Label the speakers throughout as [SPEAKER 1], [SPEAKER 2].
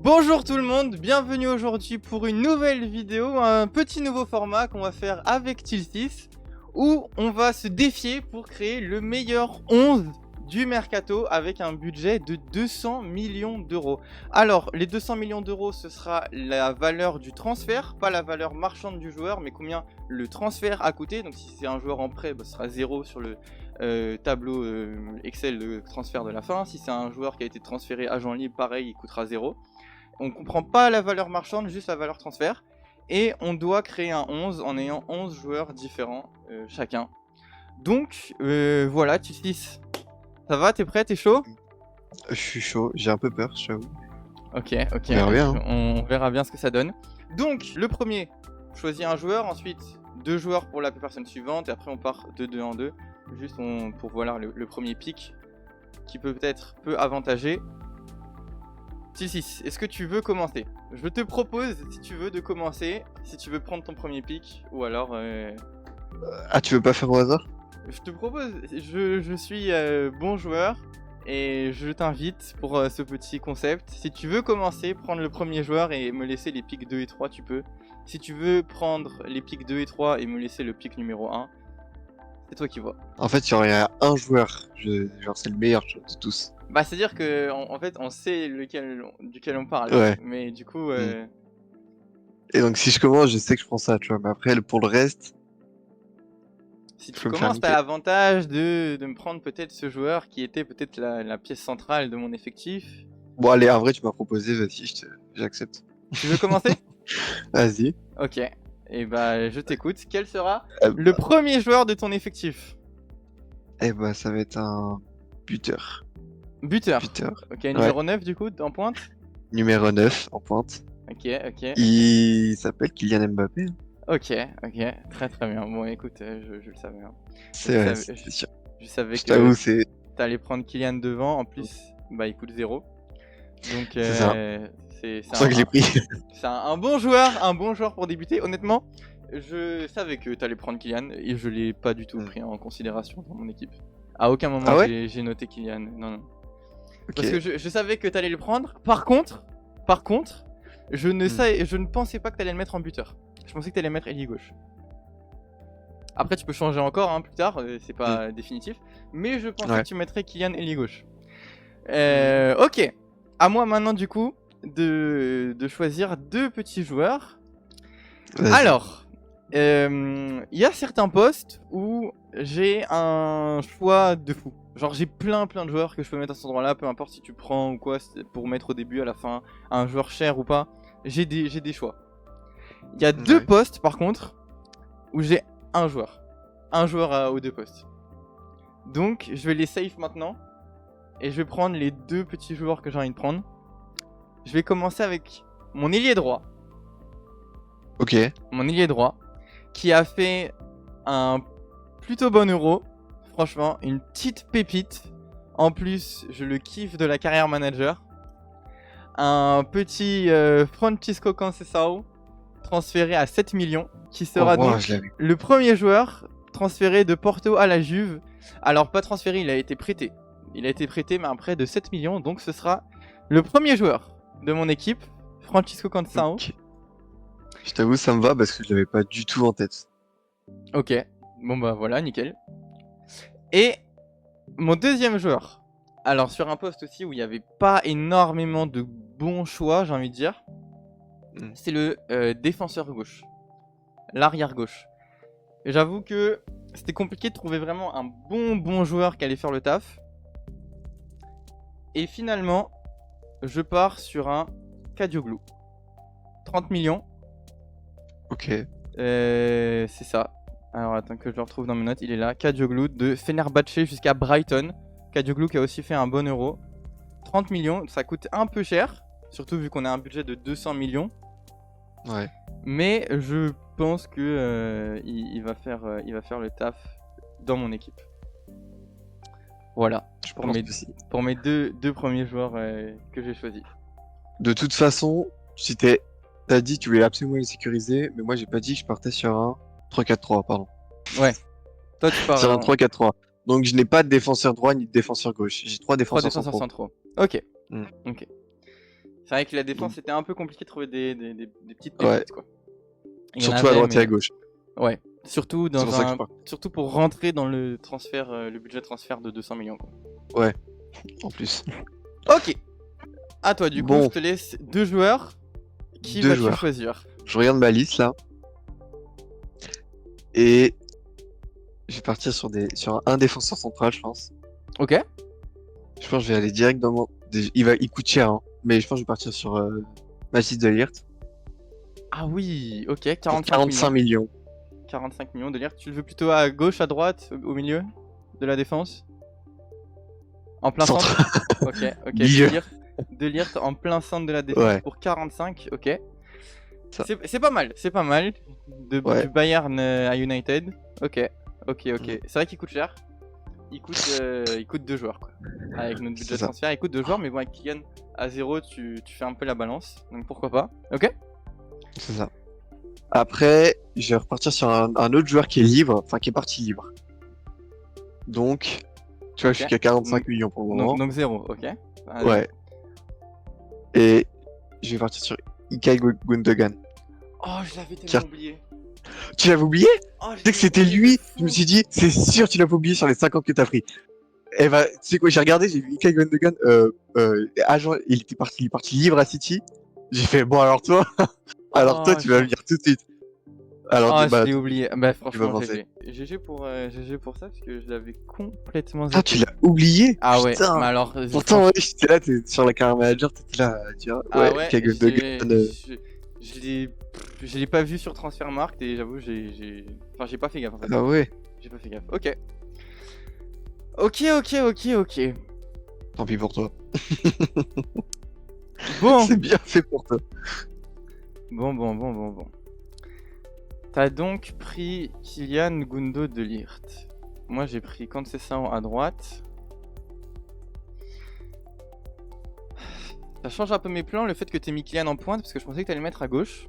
[SPEAKER 1] Bonjour tout le monde, bienvenue aujourd'hui pour une nouvelle vidéo, un petit nouveau format qu'on va faire avec Tilsis, où on va se défier pour créer le meilleur 11 du mercato avec un budget de 200 millions d'euros. Alors, les 200 millions d'euros, ce sera la valeur du transfert, pas la valeur marchande du joueur, mais combien le transfert a coûté. Donc si c'est un joueur en prêt, ce sera 0 sur le tableau Excel de transfert de la fin. Si c'est un joueur qui a été transféré agent libre, pareil, il coûtera 0. On comprend pas la valeur marchande, juste la valeur transfert. Et on doit créer un 11 en ayant 11 joueurs différents chacun. Donc voilà, Tislis, ça va, t'es prêt, t'es chaud?
[SPEAKER 2] Je suis chaud, j'ai un peu peur, j'avoue.
[SPEAKER 1] Ok,
[SPEAKER 2] On verra bien, hein.
[SPEAKER 1] on verra bien ce que ça donne. Donc le premier, choisit un joueur, ensuite 2 joueurs pour la personne suivante, et après on part de 2 en 2. Juste pour voir le premier pick, qui peut-être peu avantager. Tissis, est-ce que tu veux commencer? Je te propose, si tu veux, de commencer, si tu veux prendre ton premier pick, ou alors...
[SPEAKER 2] Ah, tu veux pas faire au hasard?
[SPEAKER 1] Je te propose, je suis bon joueur, et je t'invite pour ce petit concept. Si tu veux commencer, prendre le premier joueur et me laisser les picks 2 et 3, tu peux. Si tu veux prendre les picks 2 et 3 et me laisser le pick numéro 1, c'est toi qui vois.
[SPEAKER 2] En fait, il y aurait un joueur, genre c'est le meilleur de tous.
[SPEAKER 1] Bah, c'est-à-dire que en fait, on sait duquel on parle,
[SPEAKER 2] Ouais.
[SPEAKER 1] mais du coup...
[SPEAKER 2] Et donc si je commence, je sais que je prends ça, tu vois. Mais après, pour le reste,
[SPEAKER 1] Si
[SPEAKER 2] je
[SPEAKER 1] tu
[SPEAKER 2] peux me faire
[SPEAKER 1] commences, t'as
[SPEAKER 2] niquer.
[SPEAKER 1] l'avantage de me prendre peut-être ce joueur qui était peut-être la pièce centrale de mon effectif.
[SPEAKER 2] Bon, allez, en vrai, tu m'as proposé, vas-y, j'accepte.
[SPEAKER 1] Tu veux commencer?
[SPEAKER 2] Vas-y.
[SPEAKER 1] Ok. Et bah, je t'écoute. Quel sera
[SPEAKER 2] Euh,
[SPEAKER 1] le premier joueur de ton effectif?
[SPEAKER 2] Eh bah, ça va être un buteur.
[SPEAKER 1] Buteur.
[SPEAKER 2] Buteur.
[SPEAKER 1] Ok,
[SPEAKER 2] Ouais.
[SPEAKER 1] numéro 9 du coup, en pointe.
[SPEAKER 2] Numéro 9 en pointe.
[SPEAKER 1] Ok, ok.
[SPEAKER 2] Il s'appelle Kylian Mbappé.
[SPEAKER 1] Ok, très très bien. Bon, écoute, je le savais. Hein.
[SPEAKER 2] C'est vrai, c'est sûr.
[SPEAKER 1] Je savais
[SPEAKER 2] Je
[SPEAKER 1] que
[SPEAKER 2] t'avoue, c'est
[SPEAKER 1] t'allais prendre Kylian devant. En plus, bah, il coûte 0. Donc,
[SPEAKER 2] ça.
[SPEAKER 1] c'est
[SPEAKER 2] C'est pour ça que je l'ai pris.
[SPEAKER 1] c'est un bon joueur pour débuter. Honnêtement, je savais que t'allais prendre Kylian et je l'ai pas du tout pris en considération dans mon équipe. À aucun moment
[SPEAKER 2] Ah ouais?
[SPEAKER 1] j'ai noté Kylian. Non, non. Parce que
[SPEAKER 2] Ok.
[SPEAKER 1] je savais que t'allais le prendre. Par contre, je ne pensais pas que t'allais le mettre en buteur. Je pensais que t'allais mettre ailier gauche. Après, tu peux changer encore plus tard, c'est pas définitif. Mais je pensais
[SPEAKER 2] Ouais.
[SPEAKER 1] que tu mettrais Kylian ailier gauche. Ok. À moi maintenant du coup de choisir 2 petits joueurs.
[SPEAKER 2] Vas-y.
[SPEAKER 1] Alors, il y a certains postes où j'ai un choix de fou. Genre j'ai plein de joueurs que je peux mettre à cet endroit-là, peu importe si tu prends ou quoi, pour mettre au début, à la fin, un joueur cher ou pas. J'ai des choix. Il y a 2
[SPEAKER 2] Ouais.
[SPEAKER 1] postes par contre où j'ai un joueur. Un joueur aux 2 postes. Donc je vais les save maintenant. Et je vais prendre les 2 petits joueurs que j'ai envie de prendre. Je vais commencer avec mon ailier droit.
[SPEAKER 2] Ok.
[SPEAKER 1] Mon ailier droit. Qui a fait un plutôt bon euro. Franchement, une petite pépite. En plus, je le kiffe de la carrière manager. Un petit Francisco Conceição. Transféré à 7 millions. Qui sera donc le premier joueur transféré de Porto à la Juve. Alors, pas transféré, il a été prêté. Il a été prêté, mais un prêt de 7 millions. Donc, ce sera le premier joueur de mon équipe, Francisco Conceição.
[SPEAKER 2] Okay. Je t'avoue, ça me va parce que je l'avais pas du tout en tête.
[SPEAKER 1] Ok. Bon, bah voilà, nickel. Et mon deuxième joueur. Alors, sur un poste aussi où il n'y avait pas énormément de bons choix, j'ai envie de dire. C'est le défenseur gauche. L'arrière gauche. J'avoue que c'était compliqué de trouver vraiment un bon joueur qui allait faire le taf. Et finalement, je pars sur un Kadioglu. 30 millions.
[SPEAKER 2] Ok.
[SPEAKER 1] C'est ça. Alors attends que je le retrouve dans mes notes. Il est là. Kadioglu de Fenerbahçe jusqu'à Brighton. Kadioglu qui a aussi fait un bon euro. 30 millions. Ça coûte un peu cher. Surtout vu qu'on a un budget de 200 millions.
[SPEAKER 2] Ouais.
[SPEAKER 1] Mais je pense que il va faire le taf dans mon équipe. Voilà, pour mes deux premiers joueurs que j'ai choisis.
[SPEAKER 2] De toute façon, si t'as dit que tu voulais absolument les sécuriser, mais moi j'ai pas dit que je partais sur un 3-4-3, pardon.
[SPEAKER 1] Ouais, toi tu pars
[SPEAKER 2] sur un 3-4-3. Donc je n'ai pas de défenseur droit ni de défenseur gauche. J'ai 3 défenseurs centraux.
[SPEAKER 1] Ok.
[SPEAKER 2] Mm.
[SPEAKER 1] Ok. C'est vrai que la défense c'était un peu compliqué de trouver des petites
[SPEAKER 2] Ouais.
[SPEAKER 1] pépites quoi. Il y en
[SPEAKER 2] Surtout à
[SPEAKER 1] avait,
[SPEAKER 2] droite et à
[SPEAKER 1] mais
[SPEAKER 2] gauche.
[SPEAKER 1] ouais. Surtout
[SPEAKER 2] C'est pour ça que je parle.
[SPEAKER 1] surtout pour rentrer dans le transfert, le budget transfert de 200 millions quoi.
[SPEAKER 2] Ouais, en plus.
[SPEAKER 1] Ok. À toi du coup,
[SPEAKER 2] Bon.
[SPEAKER 1] je te laisse 2 joueurs. Qui
[SPEAKER 2] 2
[SPEAKER 1] vas-tu
[SPEAKER 2] joueurs.
[SPEAKER 1] choisir?
[SPEAKER 2] Je regarde ma liste là. Et je vais partir sur un défenseur central, je pense.
[SPEAKER 1] Ok.
[SPEAKER 2] Je pense que je vais aller direct dans mon. Il coûte cher, hein. Mais je pense que je vais partir sur Mathis de Ligt.
[SPEAKER 1] Ah oui, ok,
[SPEAKER 2] Pour
[SPEAKER 1] 45
[SPEAKER 2] 45
[SPEAKER 1] millions.
[SPEAKER 2] millions.
[SPEAKER 1] 45 millions de lire. Tu le veux plutôt à gauche, à droite, au milieu de la défense? En plein centre? Ok.
[SPEAKER 2] Milieu.
[SPEAKER 1] De lire en plein centre de la défense
[SPEAKER 2] Ouais.
[SPEAKER 1] pour 45, ok.
[SPEAKER 2] Ça.
[SPEAKER 1] C'est pas mal, c'est pas mal.
[SPEAKER 2] Ouais.
[SPEAKER 1] Du Bayern à United. Ok.
[SPEAKER 2] Mm.
[SPEAKER 1] C'est vrai qu'il coûte cher. Il coûte 2 joueurs quoi. Avec notre budget
[SPEAKER 2] C'est ça.
[SPEAKER 1] transfert, il coûte 2 joueurs, mais bon, avec Kylian à 0, tu fais un peu la balance. Donc pourquoi pas. Ok.
[SPEAKER 2] C'est ça. Après, je vais repartir sur un autre joueur qui est libre, enfin qui est parti libre. Donc, tu vois,
[SPEAKER 1] Ok.
[SPEAKER 2] je suis qu'à 45 millions pour le moment.
[SPEAKER 1] Donc 0, ok. Allez.
[SPEAKER 2] Ouais. Et je vais partir sur Ilkay Gundogan.
[SPEAKER 1] Oh, je l'avais tellement
[SPEAKER 2] Tiens.
[SPEAKER 1] oublié.
[SPEAKER 2] Tu l'avais oublié?
[SPEAKER 1] Oh,
[SPEAKER 2] Tu sais que c'était lui, je me suis dit, c'est sûr tu l'as pas oublié sur les 50 que t'as pris. Et bah, tu sais quoi, j'ai regardé, j'ai vu Ilkay Gundogan, agent, il est parti libre à City. J'ai fait, bon alors toi, tu vas venir tout de suite. Alors,
[SPEAKER 1] Ah,
[SPEAKER 2] bah,
[SPEAKER 1] je l'ai oublié. Bah, franchement,
[SPEAKER 2] penser.
[SPEAKER 1] GG pour ça parce que je l'avais complètement
[SPEAKER 2] Ah,
[SPEAKER 1] zappé.
[SPEAKER 2] tu l'as oublié?
[SPEAKER 1] Ah ouais,
[SPEAKER 2] Putain.
[SPEAKER 1] mais alors.
[SPEAKER 2] Pourtant, ouais, j'étais là, t'es sur la carrière manager, t'étais là, tu vois.
[SPEAKER 1] Ah
[SPEAKER 2] Ouais,
[SPEAKER 1] ouais,
[SPEAKER 2] Ilkay Gundogan.
[SPEAKER 1] je l'ai pas vu sur Transfermarkt et j'avoue, enfin, j'ai pas fait gaffe en fait.
[SPEAKER 2] Ah ouais,
[SPEAKER 1] J'ai pas fait gaffe. Ok.
[SPEAKER 2] tant pis pour toi.
[SPEAKER 1] Bon.
[SPEAKER 2] C'est bien fait pour toi.
[SPEAKER 1] Bon. T'as donc pris Kylian Gundo de Ligt. Moi j'ai pris Conceição à droite. Ça change un peu mes plans le fait que t'aies mis Kylian en pointe parce que je pensais que t'allais le mettre à gauche.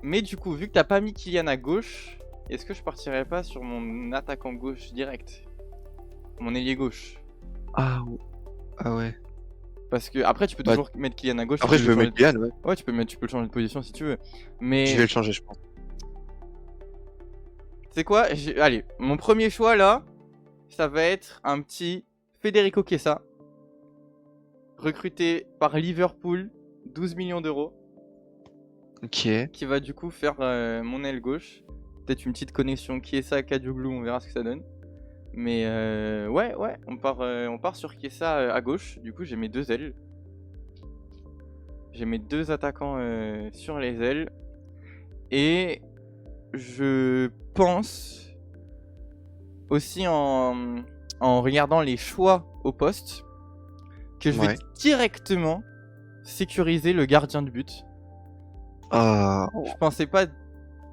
[SPEAKER 1] Mais du coup, vu que t'as pas mis Kylian à gauche, est-ce que je partirais pas sur mon attaquant gauche direct? Mon ailier gauche?
[SPEAKER 2] Ah ouais.
[SPEAKER 1] Parce que après tu peux
[SPEAKER 2] Bah,
[SPEAKER 1] toujours mettre Kylian à gauche.
[SPEAKER 2] Après,
[SPEAKER 1] si
[SPEAKER 2] je
[SPEAKER 1] tu veux
[SPEAKER 2] veux
[SPEAKER 1] changer
[SPEAKER 2] mettre Kylian, ouais.
[SPEAKER 1] Ouais, tu peux le changer de position si tu veux. Mais
[SPEAKER 2] Je vais le changer, je pense.
[SPEAKER 1] c'est quoi? Allez, mon premier choix là, ça va être un petit Federico Chiesa, recruté par Liverpool, 12 millions d'euros,
[SPEAKER 2] Ok.
[SPEAKER 1] qui va du coup faire mon aile gauche. Peut-être une petite connexion Chiesa-Kadioglu, on verra ce que ça donne. Mais ouais, on part sur Chiesa à gauche. Du coup, j'ai mes 2 ailes. J'ai mes 2 attaquants sur les ailes. Et je pense aussi en regardant les choix au poste que je vais
[SPEAKER 2] Ouais.
[SPEAKER 1] directement sécuriser le gardien de but.
[SPEAKER 2] Ah.
[SPEAKER 1] Je pensais pas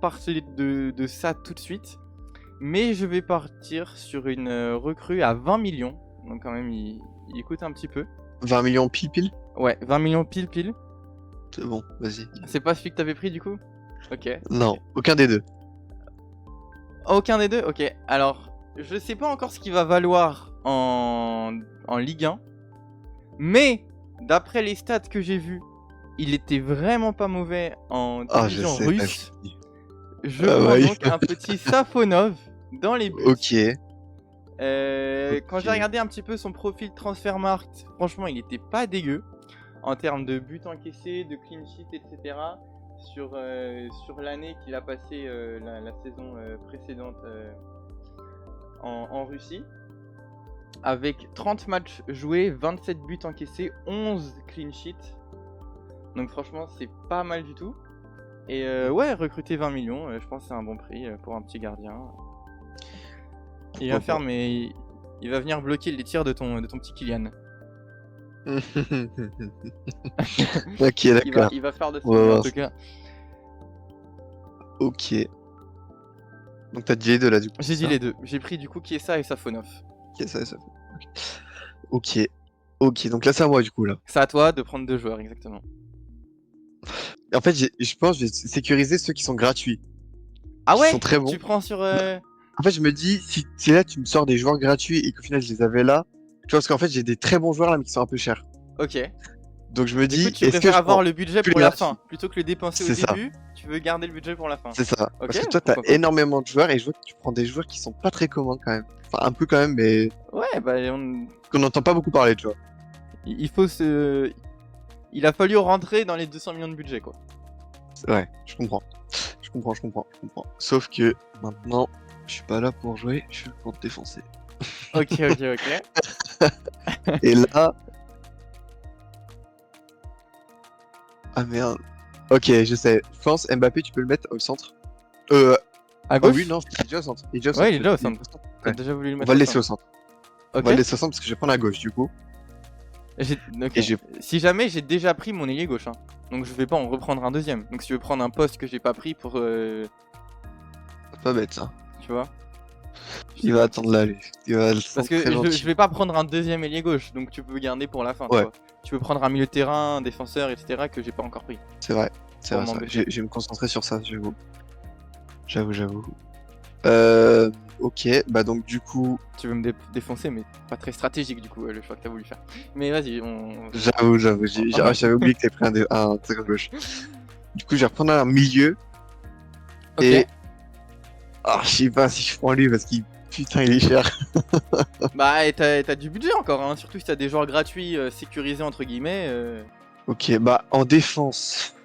[SPEAKER 1] partir de ça tout de suite, mais je vais partir sur une recrue à 20 millions. Donc quand même, il coûte un petit peu.
[SPEAKER 2] 20 millions pile.
[SPEAKER 1] Ouais, 20 millions pile.
[SPEAKER 2] C'est bon, vas-y.
[SPEAKER 1] C'est pas celui que t'avais pris du coup? Ok.
[SPEAKER 2] Non, aucun des deux.
[SPEAKER 1] Aucun des deux? Ok. Alors, je sais pas encore ce qu'il va valoir en Ligue 1. Mais, d'après les stats que j'ai vus, il était vraiment pas mauvais en
[SPEAKER 2] Ah, je
[SPEAKER 1] division
[SPEAKER 2] sais.
[SPEAKER 1] russe. Je
[SPEAKER 2] Ah
[SPEAKER 1] prends
[SPEAKER 2] ouais.
[SPEAKER 1] donc un petit Safonov dans les buts.
[SPEAKER 2] Ok.
[SPEAKER 1] Quand j'ai regardé un petit peu son profil Transfermarkt, franchement, il était pas dégueu. En termes de buts encaissés, de clean sheet, etc. Sur l'année qu'il a passé la saison précédente en Russie. Avec 30 matchs joués, 27 buts encaissés, 11 clean sheets. Donc franchement, c'est pas mal du tout. Et ouais, recruter 20 millions, je pense que c'est un bon prix pour un petit gardien. Il va faire, mais il va venir bloquer les tirs de ton petit Kylian.
[SPEAKER 2] Ok, d'accord.
[SPEAKER 1] Il va faire de ça
[SPEAKER 2] Ouais,
[SPEAKER 1] en tout cas.
[SPEAKER 2] Ok. Donc t'as dit les deux là du coup.
[SPEAKER 1] J'ai
[SPEAKER 2] c'est
[SPEAKER 1] dit
[SPEAKER 2] ça
[SPEAKER 1] les deux. J'ai pris du coup Chiesa et Safonov.
[SPEAKER 2] Ok, ça. Ok. Ok, donc là c'est à moi du coup là.
[SPEAKER 1] C'est à toi de prendre 2 joueurs, exactement.
[SPEAKER 2] En fait, je pense que je vais sécuriser ceux qui sont gratuits.
[SPEAKER 1] Ah
[SPEAKER 2] Qui
[SPEAKER 1] ouais?
[SPEAKER 2] sont très bons.
[SPEAKER 1] Tu prends sur...
[SPEAKER 2] En fait, je me dis, si là tu me sors des joueurs gratuits et qu'au final je les avais là, tu vois, parce qu'en fait j'ai des très bons joueurs là mais qui sont un peu chers.
[SPEAKER 1] Ok.
[SPEAKER 2] Donc je me
[SPEAKER 1] Du
[SPEAKER 2] dis,
[SPEAKER 1] coup, tu
[SPEAKER 2] est-ce que
[SPEAKER 1] préfères
[SPEAKER 2] je
[SPEAKER 1] avoir
[SPEAKER 2] prends
[SPEAKER 1] le budget
[SPEAKER 2] plus
[SPEAKER 1] pour la
[SPEAKER 2] gratuit?
[SPEAKER 1] fin. Plutôt que le dépenser au
[SPEAKER 2] C'est ça,
[SPEAKER 1] début, tu veux garder le budget pour la fin.
[SPEAKER 2] c'est ça.
[SPEAKER 1] Ok,
[SPEAKER 2] Parce que toi, t'as
[SPEAKER 1] pourquoi pas.
[SPEAKER 2] énormément de joueurs et je vois que tu prends des joueurs qui sont pas très communs quand même. Enfin, un peu quand même, mais
[SPEAKER 1] Ouais, bah
[SPEAKER 2] qu'on n'entend pas beaucoup parler, tu vois.
[SPEAKER 1] il faut se... Il a fallu rentrer dans les 200 millions de budget, quoi.
[SPEAKER 2] Ouais, je comprends. Je comprends. Sauf que maintenant, je suis pas là pour jouer, je suis là pour te défoncer.
[SPEAKER 1] Ok.
[SPEAKER 2] Et là. Ah merde. Ok, je sais. Je pense Mbappé, tu peux le mettre au centre.
[SPEAKER 1] À
[SPEAKER 2] Ah
[SPEAKER 1] gauche
[SPEAKER 2] oui, non, il est déjà au centre. Il est déjà au
[SPEAKER 1] Ouais,
[SPEAKER 2] centre.
[SPEAKER 1] il est déjà au centre. T'as
[SPEAKER 2] Ouais.
[SPEAKER 1] déjà voulu le
[SPEAKER 2] On
[SPEAKER 1] mettre
[SPEAKER 2] va
[SPEAKER 1] au
[SPEAKER 2] le laisser
[SPEAKER 1] centre.
[SPEAKER 2] au centre.
[SPEAKER 1] Ok.
[SPEAKER 2] On va le laisser au centre parce que je vais prendre à gauche du coup.
[SPEAKER 1] Ok.
[SPEAKER 2] Et j'ai-
[SPEAKER 1] Si jamais j'ai déjà pris mon ailier gauche, hein. Donc je vais pas en reprendre un deuxième. Donc si tu veux prendre un poste que j'ai pas pris pour...
[SPEAKER 2] C'est pas bête ça.
[SPEAKER 1] Tu vois
[SPEAKER 2] Il va attendre là, lui. Il va le
[SPEAKER 1] Parce
[SPEAKER 2] centre
[SPEAKER 1] que
[SPEAKER 2] très gentil.
[SPEAKER 1] je vais pas prendre un deuxième ailier gauche, donc tu peux garder pour la fin.
[SPEAKER 2] Ouais.
[SPEAKER 1] Tu vois. Tu peux prendre un milieu de terrain, un défenseur, etc. que j'ai pas encore pris.
[SPEAKER 2] C'est vrai. C'est
[SPEAKER 1] Pour
[SPEAKER 2] vrai.
[SPEAKER 1] m'embêter.
[SPEAKER 2] Je vais me concentrer sur ça, j'avoue. J'avoue. Ok, bah donc du coup,
[SPEAKER 1] Tu veux me défoncer, mais pas très stratégique du coup, le choix que t'as voulu faire. Mais vas-y,
[SPEAKER 2] j'avoue. J'avais oublié que t'avais pris un truc à gauche. Du coup, je vais reprendre un milieu.
[SPEAKER 1] Ok.
[SPEAKER 2] Et. Ah, je sais pas si je prends lui parce qu'il. Putain, il est cher.
[SPEAKER 1] Bah, et t'as du budget encore, hein. Surtout si t'as des joueurs gratuits sécurisés entre guillemets.
[SPEAKER 2] Ok, bah en défense,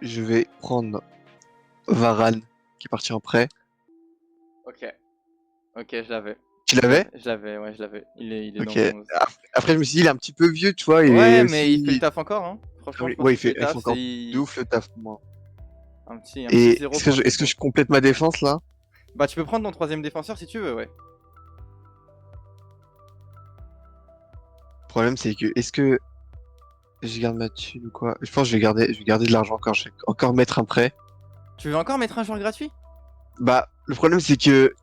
[SPEAKER 2] je vais prendre Varane qui est parti en prêt.
[SPEAKER 1] Ok, je l'avais.
[SPEAKER 2] Tu l'avais?
[SPEAKER 1] Je l'avais. Il est
[SPEAKER 2] Ok.
[SPEAKER 1] dans mon 11.
[SPEAKER 2] Après, je me suis dit, il est un petit peu vieux, tu vois. Il
[SPEAKER 1] Ouais,
[SPEAKER 2] est
[SPEAKER 1] mais il fait le
[SPEAKER 2] aussi.
[SPEAKER 1] taf encore, hein. Franchement, je pense
[SPEAKER 2] Ouais,
[SPEAKER 1] qu'il fait le
[SPEAKER 2] il
[SPEAKER 1] taf.
[SPEAKER 2] fait encore
[SPEAKER 1] C'est
[SPEAKER 2] de ouf le taf pour moi.
[SPEAKER 1] un petit
[SPEAKER 2] Et
[SPEAKER 1] 0.
[SPEAKER 2] est-ce que je complète ma défense là?
[SPEAKER 1] Bah, tu peux prendre ton troisième défenseur si tu veux, ouais.
[SPEAKER 2] Le problème, c'est que est-ce que je garde ma thune ou quoi? Je pense que je vais garder de l'argent encore. Je vais encore mettre un prêt.
[SPEAKER 1] Tu veux encore mettre un joueur gratuit?
[SPEAKER 2] Bah, le problème, c'est que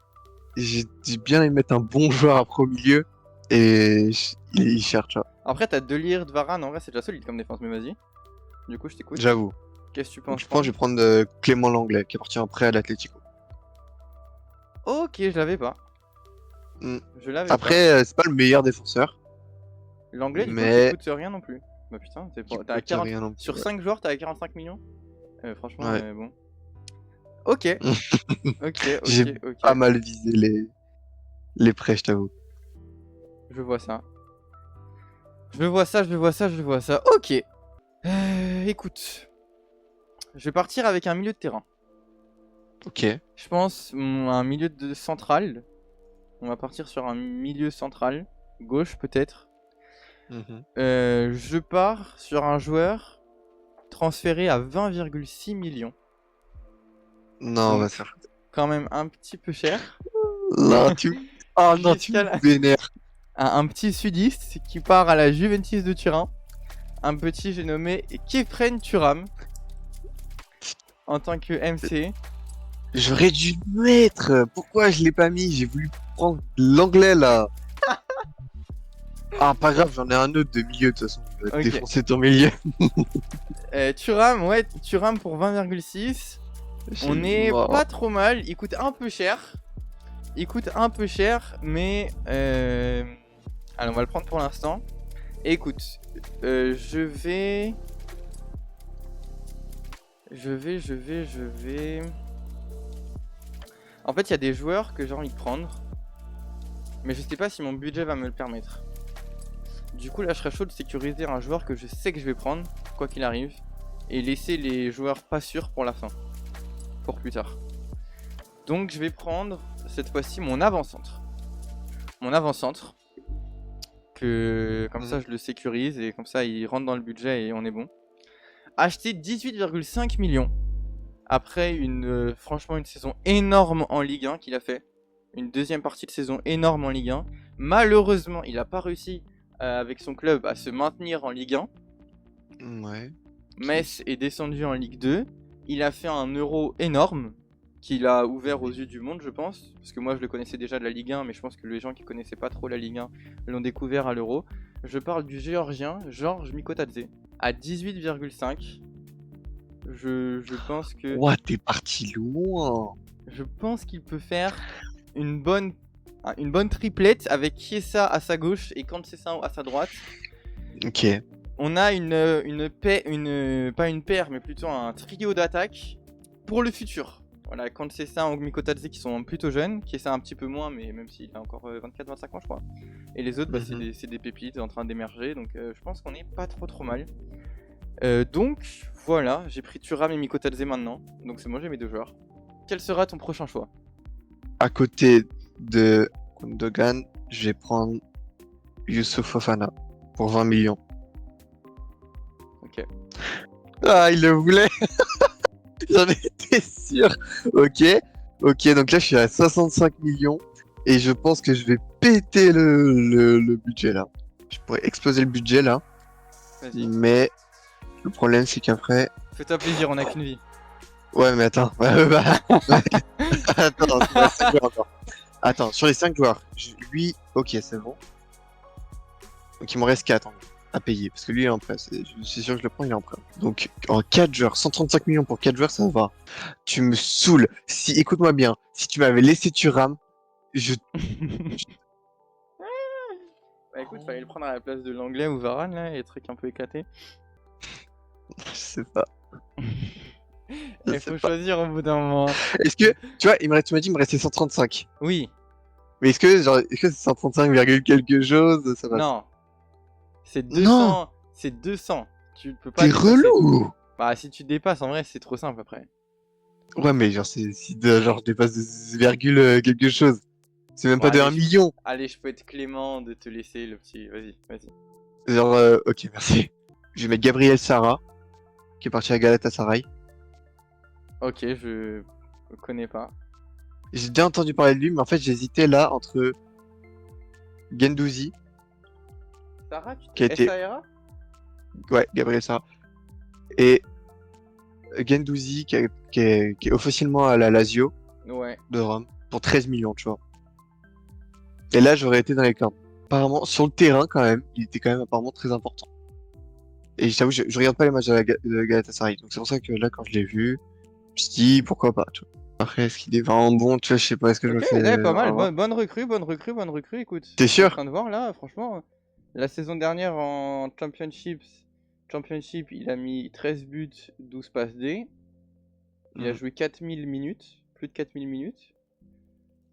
[SPEAKER 2] j'ai bien aimé mettre un bon joueur après au milieu et il cherche, tu vois.
[SPEAKER 1] Après, t'as De Varane, en vrai, c'est déjà solide comme défense, mais vas-y. Du coup, je t'écoute.
[SPEAKER 2] J'avoue.
[SPEAKER 1] Qu'est-ce que tu
[SPEAKER 2] Donc,
[SPEAKER 1] penses
[SPEAKER 2] je pense que je vais prendre Clément Langlais qui est parti en prêt à l'Atlético.
[SPEAKER 1] Ok, je l'avais pas.
[SPEAKER 2] Hmm.
[SPEAKER 1] Je l'avais pas.
[SPEAKER 2] Après, c'est pas le meilleur défenseur.
[SPEAKER 1] L'anglais, du coup,
[SPEAKER 2] mais-
[SPEAKER 1] qui coûte rien non plus. Bah putain,
[SPEAKER 2] Qui
[SPEAKER 1] t'as à
[SPEAKER 2] coûte
[SPEAKER 1] 40...
[SPEAKER 2] rien non plus,
[SPEAKER 1] Sur
[SPEAKER 2] ouais.
[SPEAKER 1] 5 joueurs, t'as à 45 millions. Franchement,
[SPEAKER 2] Ouais.
[SPEAKER 1] bon. Ok.
[SPEAKER 2] J'ai
[SPEAKER 1] Ok.
[SPEAKER 2] pas mal visé les prêts, je t'avoue.
[SPEAKER 1] Je vois ça. Je vois ça. Ok. Écoute. Je vais partir avec un milieu de terrain.
[SPEAKER 2] Ok.
[SPEAKER 1] Je pense un milieu de central. On va partir sur un milieu central. Gauche peut-être. Je pars sur un joueur transféré à 20,6 millions.
[SPEAKER 2] Non, on va se faire.
[SPEAKER 1] Quand même un petit peu cher.
[SPEAKER 2] Là, tu. Oh non, tu
[SPEAKER 1] Jusqu'à la-
[SPEAKER 2] me vénères.
[SPEAKER 1] Un petit sudiste qui part à la Juventus de Turin. Un petit, j'ai nommé Kefren Thuram. En tant que MC.
[SPEAKER 2] J'aurais dû le mettre. Pourquoi je l'ai pas mis? J'ai voulu prendre l'anglais là. Ah, pas grave, j'en ai un autre de milieu de toute façon. Je vais
[SPEAKER 1] Ok.
[SPEAKER 2] défoncer ton milieu.
[SPEAKER 1] Thuram pour 20,6. On est
[SPEAKER 2] Wow.
[SPEAKER 1] pas trop mal. Il coûte un peu cher. Mais allez, on va le prendre pour l'instant. Et écoute, je vais. En fait, il y a des joueurs que j'ai envie de prendre, mais je sais pas si mon budget va me le permettre. Du coup, là, je serais chaud de sécuriser un joueur que je sais que je vais prendre, quoi qu'il arrive, et laisser les joueurs pas sûrs pour la fin, pour plus tard. Donc, je vais prendre cette fois-ci mon avant-centre. Que comme ça, je le sécurise et comme ça, il rentre dans le budget et on est bon. Acheté 18,5 millions. Après franchement une saison énorme en Ligue 1 qu'il a fait. Une deuxième partie de saison énorme en Ligue 1. Malheureusement, il n'a pas réussi avec son club à se maintenir en Ligue 1.
[SPEAKER 2] Ouais.
[SPEAKER 1] Metz est descendu en Ligue 2. Il a fait un Euro énorme qu'il a ouvert aux yeux du monde, je pense. Parce que moi, je le connaissais déjà de la Ligue 1, mais je pense que les gens qui connaissaient pas trop la Ligue 1 l'ont découvert à l'Euro. Je parle du Géorgien Georges Mikotadze à 18,5. Je pense que...
[SPEAKER 2] Ouah, t'es parti loin.
[SPEAKER 1] Je pense qu'il peut faire une bonne triplette avec Chiesa à sa gauche et Cancelo à sa droite.
[SPEAKER 2] Ok.
[SPEAKER 1] on a pas une paire, mais plutôt un trio d'attaque pour le futur. Voilà, quand c'est ça, ou Mikotadze qui sont plutôt jeunes, qui est ça un petit peu moins, mais même s'il a encore 24-25 ans, je crois. Et les autres, bah, c'est des pépites en train d'émerger, donc je pense qu'on est pas trop mal. Donc voilà, j'ai pris Thuram et Mikotadze maintenant, donc c'est moi, j'ai mes deux joueurs. Quel sera ton prochain choix?
[SPEAKER 2] À côté de Gundogan, je vais prendre Youssouf Fofana pour 20 millions.
[SPEAKER 1] Ok.
[SPEAKER 2] Ah, il le voulait. J'en étais sûr. Ok, donc là je suis à 65 millions et je pense que je vais péter le budget là. Je pourrais exploser le budget là,
[SPEAKER 1] Vas-y.
[SPEAKER 2] mais le problème c'est qu'après...
[SPEAKER 1] Fais-toi plaisir, on a qu'une vie.
[SPEAKER 2] Ouais, mais attends. Attends, il me reste 5 joueurs encore. Attends, sur les 5 joueurs, lui, ok, c'est bon. Donc il m'en reste 4 à payer, parce que lui il est en prêt. C'est sûr que je le prends, il est en prêt. Donc en 4 joueurs, 135 millions pour 4 joueurs, ça va. Tu me saoules. Si, écoute-moi bien, si tu m'avais laissé Thuram, je...
[SPEAKER 1] Bah écoute, fallait le prendre à la place de l'anglais ou Varane là, les trucs un peu éclatés.
[SPEAKER 2] je sais pas.
[SPEAKER 1] Il faut choisir au bout d'un moment.
[SPEAKER 2] Est-ce que, tu vois, tu m'as dit il me restait 135.
[SPEAKER 1] Oui.
[SPEAKER 2] Mais est-ce que c'est 135, quelque chose, ça va?
[SPEAKER 1] Non. C'est 200.
[SPEAKER 2] Non.
[SPEAKER 1] C'est 200. Tu peux pas.
[SPEAKER 2] T'es
[SPEAKER 1] dépasser.
[SPEAKER 2] relou.
[SPEAKER 1] Bah si tu dépasses, en vrai, c'est trop simple après.
[SPEAKER 2] Ouais, mais genre, si genre, je dépasse de virgule quelque chose. C'est même
[SPEAKER 1] Bon,
[SPEAKER 2] pas de
[SPEAKER 1] allez,
[SPEAKER 2] 1 million.
[SPEAKER 1] Allez, je peux être clément de te laisser le petit. Vas-y.
[SPEAKER 2] Genre, ok, merci. Je vais mettre Gabriel Sara, qui est parti à Galatasaray.
[SPEAKER 1] Ok, je connais pas.
[SPEAKER 2] J'ai déjà entendu parler de lui, mais en fait, j'hésitais là entre Gendouzi,
[SPEAKER 1] Sarah,
[SPEAKER 2] qui a été...
[SPEAKER 1] SARA?
[SPEAKER 2] Ouais, Gabriel Sara. Et Gendouzi, qui est officiellement à la Lazio
[SPEAKER 1] Ouais.
[SPEAKER 2] de Rome, pour 13 millions, tu vois. Et là, j'aurais été dans les cordes. Apparemment, sur le terrain, quand même, il était quand même apparemment très important. Et je t'avoue, je regarde pas les matchs de Galatasaray. Donc c'est pour ça que là, quand je l'ai vu, je me suis dit, pourquoi pas, tu vois. Après, est-ce qu'il est vraiment bon, tu vois, je sais pas, est-ce que je me
[SPEAKER 1] Ok,
[SPEAKER 2] fais...
[SPEAKER 1] ouais, pas mal.
[SPEAKER 2] vraiment-
[SPEAKER 1] Bonne recrue. Écoute,
[SPEAKER 2] T'es
[SPEAKER 1] je suis en
[SPEAKER 2] sûr?
[SPEAKER 1] train de voir là, franchement. La saison dernière en Championship, il a mis 13 buts, 12 passes D. Il a joué 4000 minutes, plus de 4000 minutes.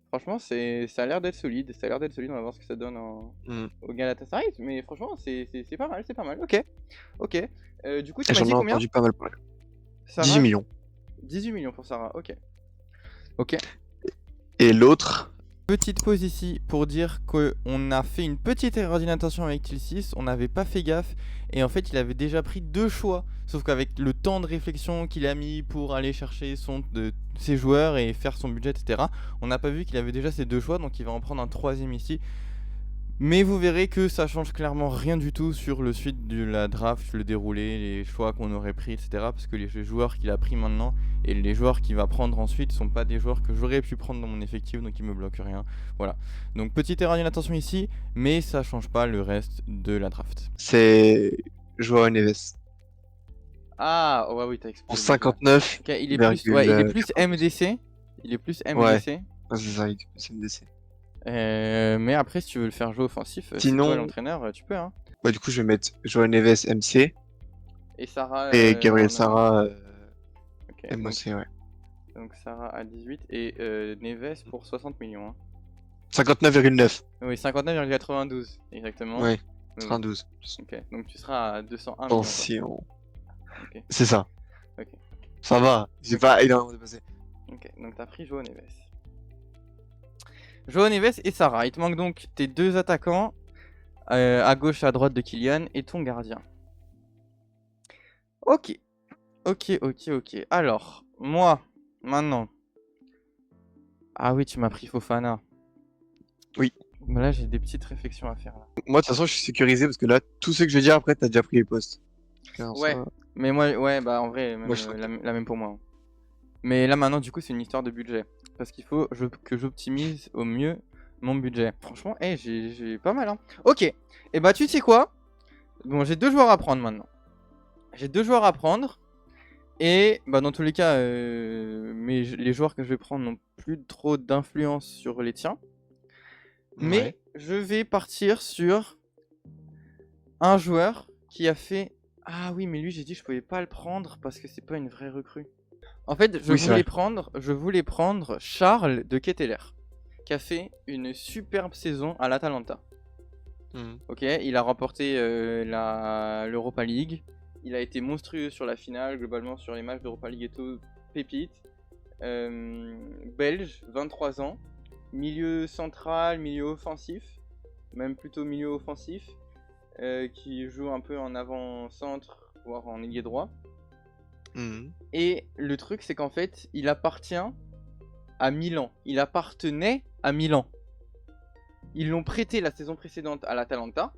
[SPEAKER 1] Franchement, ça a l'air d'être solide. On va voir ce que ça donne au Galatasaray. Mais franchement, c'est pas mal, Ok. Du coup, tu
[SPEAKER 2] Et
[SPEAKER 1] m'as
[SPEAKER 2] j'en
[SPEAKER 1] dit
[SPEAKER 2] ai
[SPEAKER 1] combien?
[SPEAKER 2] entendu pas mal parler.
[SPEAKER 1] Sarah,
[SPEAKER 2] 18 millions.
[SPEAKER 1] 18 millions pour Sarah, ok.
[SPEAKER 2] Et l'autre,
[SPEAKER 1] Petite pause ici pour dire qu'on a fait une petite erreur d'inattention avec Tilsis, on n'avait pas fait gaffe et en fait il avait déjà pris 2 choix, sauf qu'avec le temps de réflexion qu'il a mis pour aller chercher ses joueurs et faire son budget, etc., on n'a pas vu qu'il avait déjà ces 2 choix, donc il va en prendre un 3ème ici. Mais vous verrez que ça change clairement rien du tout sur le suite de la draft, le déroulé, les choix qu'on aurait pris, etc. Parce que les joueurs qu'il a pris maintenant et les joueurs qu'il va prendre ensuite sont pas des joueurs que j'aurais pu prendre dans mon effectif, donc ils me bloquent rien. Voilà. Donc petite erreur d'inattention ici, mais ça change pas le reste de la draft.
[SPEAKER 2] c'est Joao Neves.
[SPEAKER 1] Ah, ouais, oui, t'as
[SPEAKER 2] Pour
[SPEAKER 1] explosé.
[SPEAKER 2] 59.
[SPEAKER 1] Ok, il est plus MDC. Il est plus MDC.
[SPEAKER 2] Ouais. C'est ça, c'est MDC.
[SPEAKER 1] Mais après, si tu veux le faire jouer offensif, c'est
[SPEAKER 2] Sinon-
[SPEAKER 1] toi l'entraîneur, tu peux, hein.
[SPEAKER 2] Bah, du coup, je vais mettre Joao Neves MC
[SPEAKER 1] Et Sarah.
[SPEAKER 2] et Gabriel
[SPEAKER 1] en-
[SPEAKER 2] Sara
[SPEAKER 1] Ok, donc-
[SPEAKER 2] MOC, ouais.
[SPEAKER 1] Donc Sarah à 18 et Neves pour 60 millions. Hein.
[SPEAKER 2] 59,9.
[SPEAKER 1] Oui, 59,92 exactement.
[SPEAKER 2] Ouais,
[SPEAKER 1] Donc,
[SPEAKER 2] 32.
[SPEAKER 1] ok, donc tu seras à 201 millions.
[SPEAKER 2] Attention.
[SPEAKER 1] Ok.
[SPEAKER 2] C'est ça.
[SPEAKER 1] Ok.
[SPEAKER 2] Ça va. J'ai pas énormément dépassé.
[SPEAKER 1] Ok, donc t'as pris Joao Neves. Joao Neves et Sarah. Il te manque donc tes 2 attaquants, à gauche, à droite de Kylian et ton gardien. Ok. Alors, moi, maintenant. Ah oui, tu m'as pris Fofana.
[SPEAKER 2] Oui.
[SPEAKER 1] Là, j'ai des petites réflexions à faire là.
[SPEAKER 2] Moi, de toute façon, je suis sécurisé parce que là, tout ce que je vais dire après, t'as déjà pris les postes. Alors,
[SPEAKER 1] Ouais.
[SPEAKER 2] ça-
[SPEAKER 1] Mais moi, ouais, bah en vrai, même,
[SPEAKER 2] Moi, je
[SPEAKER 1] la même pour moi. Hein. Mais là maintenant, du coup, c'est une histoire de budget. Parce qu'il faut que j'optimise au mieux mon budget. Franchement, j'ai pas mal. Hein. Ok, et bah tu sais quoi? Bon, j'ai 2 joueurs à prendre maintenant. Et bah dans tous les cas, les joueurs que je vais prendre n'ont plus trop d'influence sur les tiens. Mais
[SPEAKER 2] Ouais.
[SPEAKER 1] je vais partir sur un joueur qui a fait... Ah oui, mais lui, j'ai dit que je pouvais pas le prendre parce que c'est pas une vraie recrue. En fait, je
[SPEAKER 2] Oui, c'est vrai.
[SPEAKER 1] voulais prendre Charles de Ketteler, qui a fait une superbe saison à l'Atalanta.
[SPEAKER 2] Mhm.
[SPEAKER 1] Ok, il a remporté l'Europa League. Il a été monstrueux sur la finale, globalement sur les matchs d'Europa League et tout. Pépite. Belge, 23 ans. Milieu central, milieu offensif. Même plutôt milieu offensif. Qui joue un peu en avant-centre, voire en ailier droit.
[SPEAKER 2] Mhm.
[SPEAKER 1] Et le truc, c'est qu'en fait, il appartient à Milan. Il appartenait à Milan. Ils l'ont prêté la saison précédente à l'Atalanta.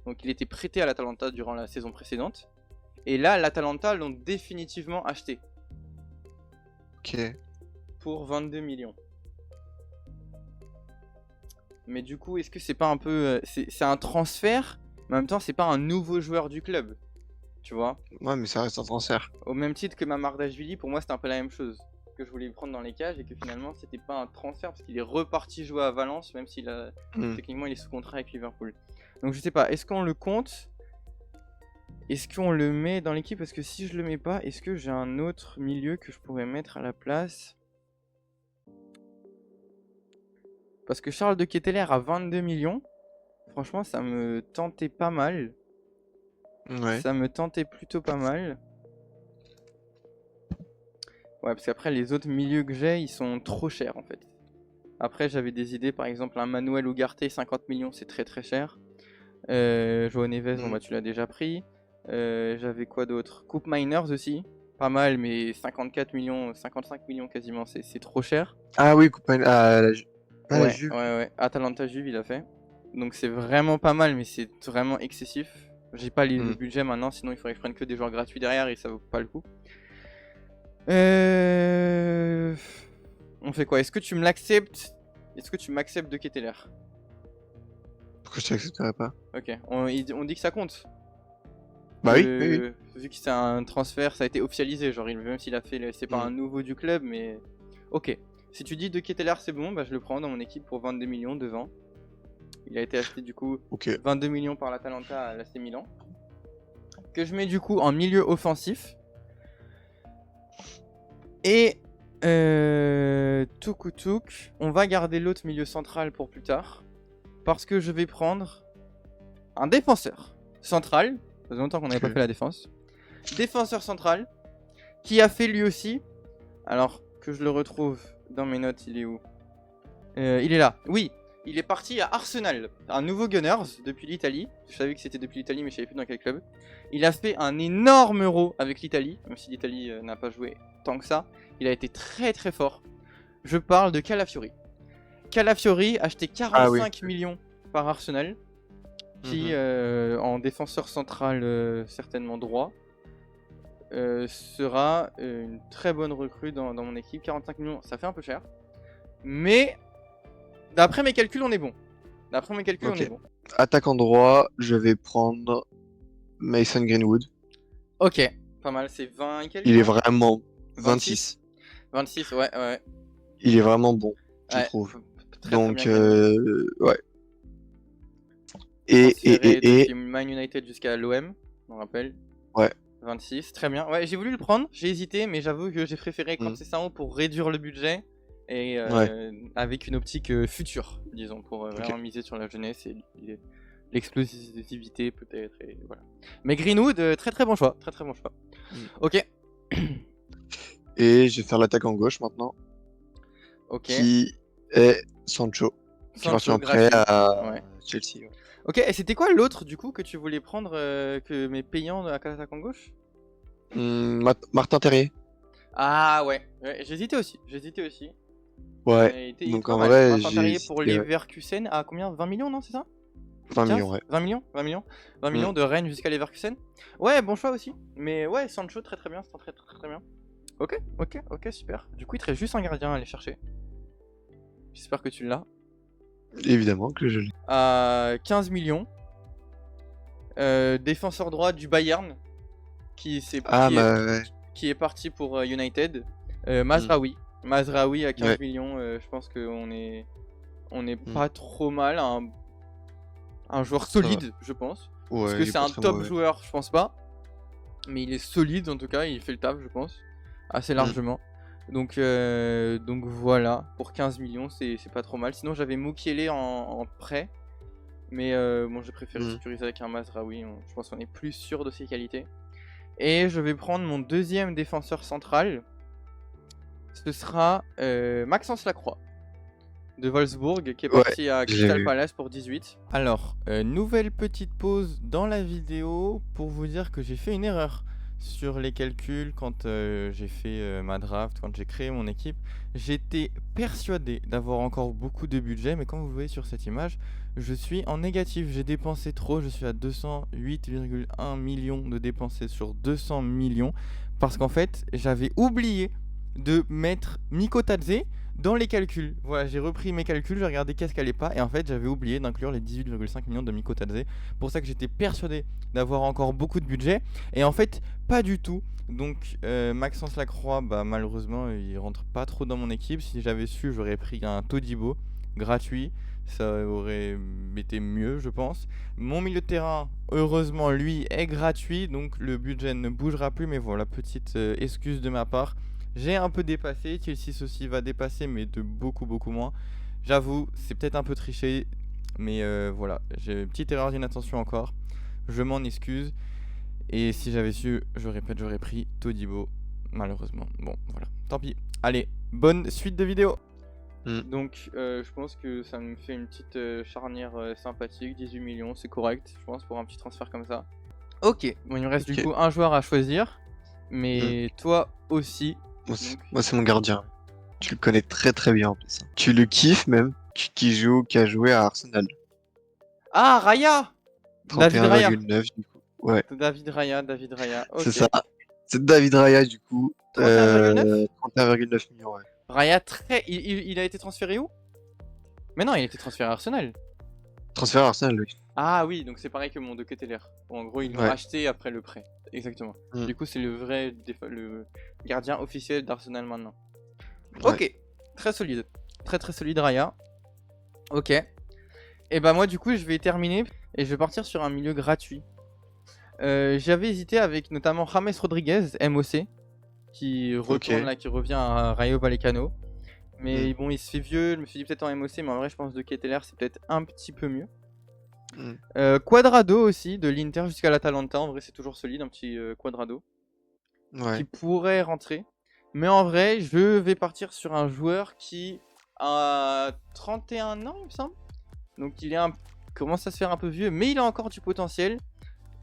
[SPEAKER 1] Donc il était prêté à l'Atalanta durant la saison précédente. Et là, l'Atalanta l'ont définitivement acheté.
[SPEAKER 2] Ok.
[SPEAKER 1] Pour 22 millions. Mais du coup, est-ce que c'est pas un peu... c'est un transfert, mais en même temps, c'est pas un nouveau joueur du club. Tu vois?
[SPEAKER 2] Ouais, mais ça reste un transfert.
[SPEAKER 1] Au même titre que Mamardashvili, pour moi, c'était un peu la même chose. Que je voulais prendre dans les cages et que finalement, c'était pas un transfert parce qu'il est reparti jouer à Valence, même s'il a... techniquement, il est sous contrat avec Liverpool. Donc je sais pas, est-ce qu'on le compte? Est-ce qu'on le met dans l'équipe? Parce que si je le mets pas, est-ce que j'ai un autre milieu que je pourrais mettre à la place? Parce que Charles de Ketteler à 22 millions, franchement, ça me tentait pas mal.
[SPEAKER 2] Ouais.
[SPEAKER 1] Ça me tentait plutôt pas mal. Ouais, parce qu'après, les autres milieux que j'ai, ils sont trop chers en fait. Après, j'avais des idées, par exemple, un Manuel Ugarte, 50 millions, c'est très très cher. Joao Neves, bon bah tu l'as déjà pris. J'avais quoi d'autre? Coupe Miners aussi, pas mal, mais 54 millions, 55 millions quasiment, c'est trop cher.
[SPEAKER 2] Ah oui, Coupin... Ah, la
[SPEAKER 1] Ouais,
[SPEAKER 2] Juve.
[SPEAKER 1] ouais. Atalanta Juve, il a fait. Donc c'est vraiment pas mal, mais c'est vraiment excessif. J'ai pas le budget maintenant, sinon il faudrait que je prenne que des joueurs gratuits derrière et ça vaut pas le coup. On fait quoi? Est-ce que tu me l'acceptes? Est-ce que tu m'acceptes de Ketteler?
[SPEAKER 2] Pourquoi je t'accepterais pas?
[SPEAKER 1] Ok, on dit que ça compte.
[SPEAKER 2] Bah oui, oui.
[SPEAKER 1] Vu que c'est un transfert, ça a été officialisé, genre même s'il a fait, c'est pas un nouveau du club, mais ok. Si tu dis de Ketteler c'est bon, bah je le prends dans mon équipe pour 22 millions devant. Il a été acheté du coup 22 millions par l'Atalanta à l'AC Milan. Que je mets du coup en milieu offensif. Et touk, on va garder l'autre milieu central pour plus tard. Parce que je vais prendre un défenseur central. Ça faisait longtemps qu'on n'avait pas fait la défense. Défenseur central. Qui a fait lui aussi. Alors que je le retrouve dans mes notes, il est où? Il est là. Oui, il est parti à Arsenal. Un nouveau Gunners depuis l'Italie. Je savais que c'était depuis l'Italie, mais je savais plus dans quel club. Il a fait un énorme Euro avec l'Italie. Même si l'Italie n'a pas joué tant que ça. Il a été très très fort. Je parle de Calafiori. Calafiori, acheté 45 millions par Arsenal. Qui, en défenseur central certainement droit, sera une très bonne recrue dans mon équipe. 45 millions, ça fait un peu cher. Mais d'après mes calculs, on est bon. On est bon.
[SPEAKER 2] Attaquant droit, je vais prendre Mason Greenwood.
[SPEAKER 1] Ok, pas mal, c'est 20 et quelques.
[SPEAKER 2] Il est vraiment 26.
[SPEAKER 1] 26, ouais.
[SPEAKER 2] Il est vraiment bon, je trouve. Donc, ouais. Et
[SPEAKER 1] depuis Man United jusqu'à l'OM, on rappelle.
[SPEAKER 2] Ouais.
[SPEAKER 1] 26, très bien. Ouais, j'ai voulu le prendre, j'ai hésité, mais j'avoue que j'ai préféré Conceição pour réduire le budget et avec une optique future, disons, pour vraiment miser sur la jeunesse et l'explosivité peut-être. Et voilà. Mais Greenwood, très très bon choix, Ok.
[SPEAKER 2] Et je vais faire l'attaque en gauche maintenant.
[SPEAKER 1] Ok.
[SPEAKER 2] Qui est Sancho. Qui est parti en prêt à Chelsea. Ouais.
[SPEAKER 1] Ok, et c'était quoi l'autre du coup que tu voulais prendre mais payant à l'attaque en gauche?
[SPEAKER 2] Martin Terrier.
[SPEAKER 1] Ah ouais, j'hésitais aussi.
[SPEAKER 2] Ouais, donc en vrai,
[SPEAKER 1] Martin Terrier pour Leverkusen à combien? 20 millions, non, c'est ça?
[SPEAKER 2] 20 millions, ouais.
[SPEAKER 1] 20 millions de Rennes jusqu'à Leverkusen. Ouais, bon choix aussi. Mais ouais, Sancho, très très bien, c'est très bien. Ok, super. Du coup, il te reste juste un gardien à aller chercher. J'espère que tu l'as.
[SPEAKER 2] Évidemment que je l'ai.
[SPEAKER 1] À 15 millions. Défenseur droit du Bayern. Qui est parti pour United. Mazraoui. Mazraoui à 15 millions. Je pense qu'on est pas trop mal. Un joueur solide, je pense. Est-ce
[SPEAKER 2] Ouais,
[SPEAKER 1] que
[SPEAKER 2] il est
[SPEAKER 1] c'est
[SPEAKER 2] pas
[SPEAKER 1] un
[SPEAKER 2] très
[SPEAKER 1] top
[SPEAKER 2] mauvais.
[SPEAKER 1] joueur? Je pense pas. Mais il est solide en tout cas, il fait le taf, je pense. Assez
[SPEAKER 2] Mm.
[SPEAKER 1] largement. Donc voilà, pour 15 millions, c'est pas trop mal. Sinon, j'avais Mukiele en prêt. Mais bon, j'ai préféré
[SPEAKER 2] Mm.
[SPEAKER 1] sécuriser avec un Mazraoui. Je pense qu'on est plus sûr de ses qualités. Et je vais prendre mon deuxième défenseur central. Ce sera Maxence Lacroix de Wolfsburg qui est
[SPEAKER 2] Ouais,
[SPEAKER 1] parti à
[SPEAKER 2] j'ai
[SPEAKER 1] Crystal
[SPEAKER 2] vu.
[SPEAKER 1] Palace pour 18. Alors, nouvelle petite pause dans la vidéo pour vous dire que j'ai fait une erreur sur les calculs quand j'ai fait ma draft, quand j'ai créé mon équipe. J'étais persuadé d'avoir encore beaucoup de budget, mais comme vous voyez sur cette image, je suis en négatif. J'ai dépensé trop, je suis à 208,1 millions de dépensés sur 200 millions parce qu'en fait, j'avais oublié de mettre Miko Tadze dans les calculs. Voilà, j'ai repris mes calculs, j'ai regardé qu'est-ce qu'elle est pas, et en fait j'avais oublié d'inclure les 18,5 millions de Miko Tadze. Pour ça que j'étais persuadé d'avoir encore beaucoup de budget, et en fait pas du tout. Donc Maxence Lacroix, bah malheureusement il rentre pas trop dans mon équipe. Si j'avais su, j'aurais pris un Todibo gratuit, ça aurait été mieux je pense. Mon milieu de terrain, heureusement lui est gratuit, donc le budget ne bougera plus, mais voilà, petite excuse de ma part. J'ai un peu dépassé, Chelsea aussi va dépasser, mais de beaucoup moins. J'avoue, c'est peut-être un peu triché, mais voilà, j'ai une petite erreur d'inattention encore. Je m'en excuse. Et si j'avais su, je répète, j'aurais pris Todibo, malheureusement. Bon, voilà, tant pis. Allez, bonne suite de vidéo.
[SPEAKER 2] Mm.
[SPEAKER 1] Donc, je pense que ça me fait une petite charnière sympathique, 18 millions, c'est correct, je pense, pour un petit transfert comme ça. Ok, bon, il me reste du coup un joueur à choisir, mais toi aussi.
[SPEAKER 2] Moi, c'est mon gardien. Tu le connais très très bien en plus. Tu le kiffes même. Qui a joué à Arsenal.
[SPEAKER 1] Ah, Raya! David Raya.
[SPEAKER 2] 31,9 du coup. Ouais,
[SPEAKER 1] David Raya, ok.
[SPEAKER 2] c'est ça. C'est David Raya du coup.
[SPEAKER 1] 31,9?
[SPEAKER 2] 31,9 millions, ouais.
[SPEAKER 1] Raya, il a été transféré où? Mais non, il a été transféré à Arsenal.
[SPEAKER 2] Transfert à Arsenal, oui.
[SPEAKER 1] Ah oui, donc c'est pareil que mon De Ketelaere. Bon, en gros, ils l'ont
[SPEAKER 2] Ouais.
[SPEAKER 1] acheté après le prêt. Exactement.
[SPEAKER 2] Mm.
[SPEAKER 1] Du coup, c'est le gardien officiel d'Arsenal maintenant.
[SPEAKER 2] Ouais.
[SPEAKER 1] Ok, très solide. Très solide, Raya. Ok. Et bah moi, du coup, je vais terminer et je vais partir sur un milieu gratuit. J'avais hésité avec notamment James Rodriguez, MOC, qui retourne là, qui revient à Rayo Vallecano. Mais bon, il se fait vieux, je me suis dit peut-être en MOC, mais en vrai, je pense que De Ketelaere, c'est peut-être un petit peu mieux. Quadrado aussi, de l'Inter jusqu'à l'Atalanta, en vrai, c'est toujours solide, un petit Quadrado.
[SPEAKER 2] Ouais.
[SPEAKER 1] Qui pourrait rentrer. Mais en vrai, je vais partir sur un joueur qui a 31 ans, il me semble. Donc il commence à se faire un peu vieux, mais il a encore du potentiel.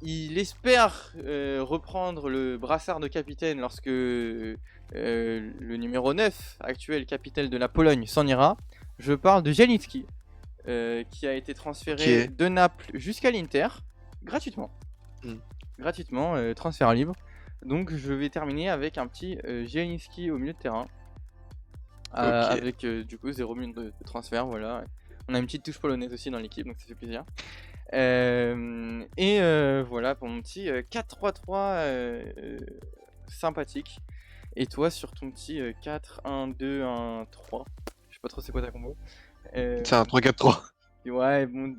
[SPEAKER 1] Il espère reprendre le brassard de capitaine lorsque le numéro 9, actuel capitaine de la Pologne, s'en ira. Je parle de Zielinski, qui a été transféré de Naples jusqu'à l'Inter, gratuitement. Gratuitement, transfert libre. Donc je vais terminer avec un petit Zielinski au milieu de terrain. Avec du coup 0 minutes de transfert, voilà. On a une petite touche polonaise aussi dans l'équipe, donc ça fait plaisir. Voilà pour mon petit 4-3-3 sympathique. Et toi sur ton petit 4-1-2-1-3. Je sais pas trop c'est quoi ta combo.
[SPEAKER 2] C'est un 3-4-3.
[SPEAKER 1] Ouais, bon,